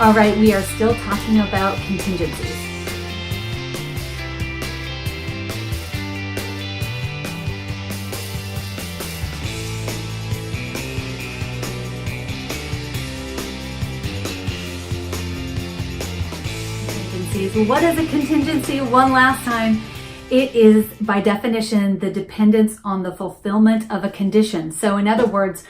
All right, we are still talking about contingencies. What is a contingency? One last time. It is, by definition, the dependence on the fulfillment of a condition. So in other words,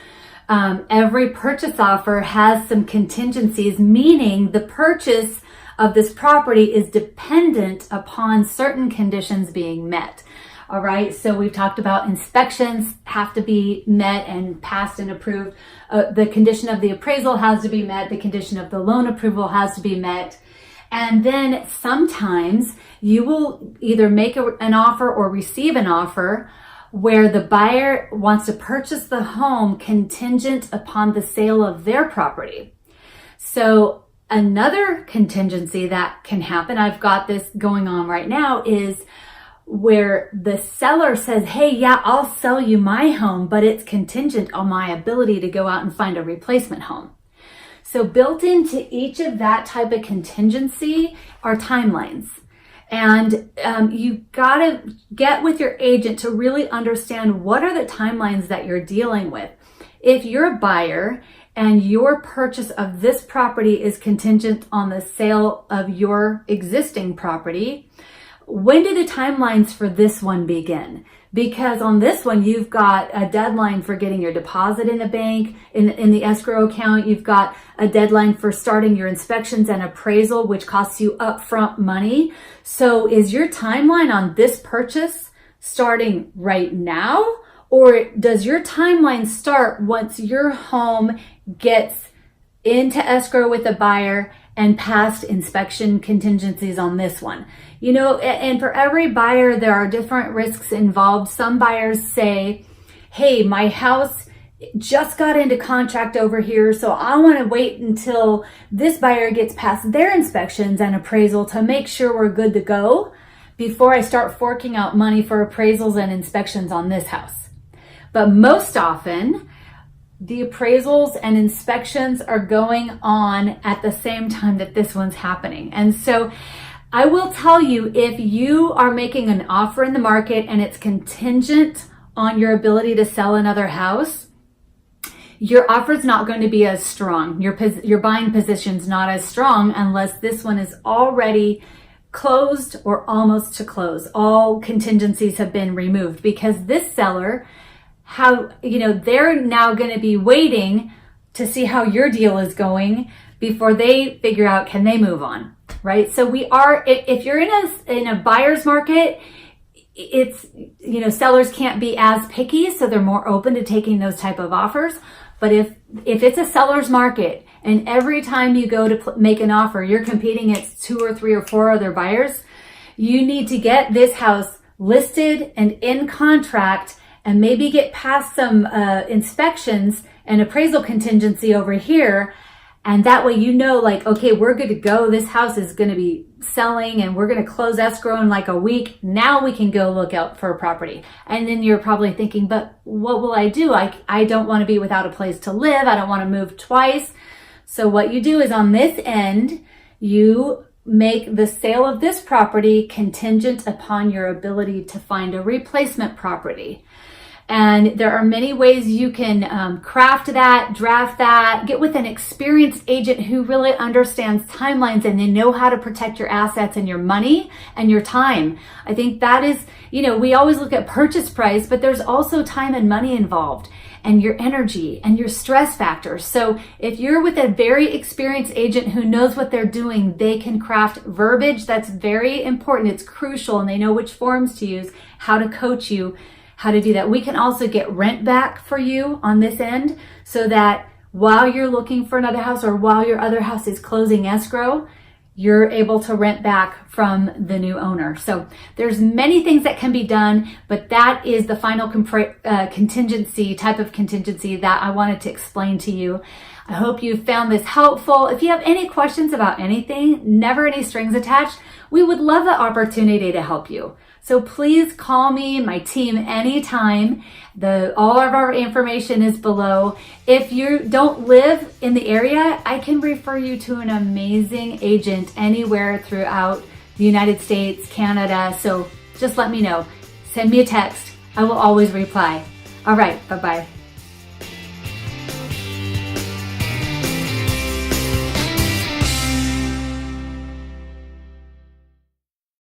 every purchase offer has some contingencies, meaning the purchase of this property is dependent upon certain conditions being met. All right, so we've talked about inspections have to be met and passed and approved. The condition of the appraisal has to be met. The condition of the loan approval has to be met. And then sometimes you will either make an offer or receive an offer where the buyer wants to purchase the home contingent upon the sale of their property. So another contingency that can happen, I've got this going on right now, is where the seller says, hey, yeah, I'll sell you my home, but it's contingent on my ability to go out and find a replacement home. So built into each of that type of contingency are timelines. And you gotta get with your agent to really understand what are the timelines that you're dealing with. If you're a buyer and your purchase of this property is contingent on the sale of your existing property, when do the timelines for this one begin? Because on this one, you've got a deadline for getting your deposit in the bank, in the escrow account. You've got a deadline for starting your inspections and appraisal, which costs you upfront money. So is your timeline on this purchase starting right now? Or does your timeline start once your home gets into escrow with a buyer and past inspection contingencies on this one? You know, and for every buyer, there are different risks involved. Some buyers say, hey, my house just got into contract over here, so I want to wait until this buyer gets past their inspections and appraisal to make sure we're good to go before I start forking out money for appraisals and inspections on this house. But most often, the appraisals and inspections are going on at the same time that this one's happening. And so I will tell you, if you are making an offer in the market and it's contingent on your ability to sell another house, your offer is not going to be as strong. Your buying position's not as strong unless this one is already closed or almost to close. All contingencies have been removed because this seller, they're now going to be waiting to see how your deal is going before they figure out, can they move on, right? So if you're in a buyer's market, it's, sellers can't be as picky, so they're more open to taking those type of offers. But if it's a seller's market and every time you go to make an offer, you're competing against 2 or 3 or 4 other buyers, you need to get this house listed and in contract and maybe get past some inspections and appraisal contingency over here. And that way, okay, we're good to go. This house is going to be selling and we're going to close escrow in like a week. Now we can go look out for a property. And then you're probably thinking, but what will I do? I don't want to be without a place to live. I don't want to move twice. So what you do is on this end, you make the sale of this property contingent upon your ability to find a replacement property. And there are many ways you can craft that, draft that, get with an experienced agent who really understands timelines and they know how to protect your assets and your money and your time. I think that is, we always look at purchase price, but there's also time and money involved and your energy and your stress factors. So if you're with a very experienced agent who knows what they're doing, they can craft verbiage that's very important. It's crucial and they know which forms to use, how to coach you, how to do that. We can also get rent back for you on this end so that while you're looking for another house or while your other house is closing escrow, you're able to rent back from the new owner. So there's many things that can be done, but that is the final contingency, type of contingency that I wanted to explain to you. I hope you found this helpful. If you have any questions about anything, never any strings attached, we would love the opportunity to help you. So please call me, my team, anytime. All of our information is below. If you don't live in the area, I can refer you to an amazing agent anywhere throughout the United States, Canada. So just let me know. Send me a text. I will always reply. All right, bye-bye.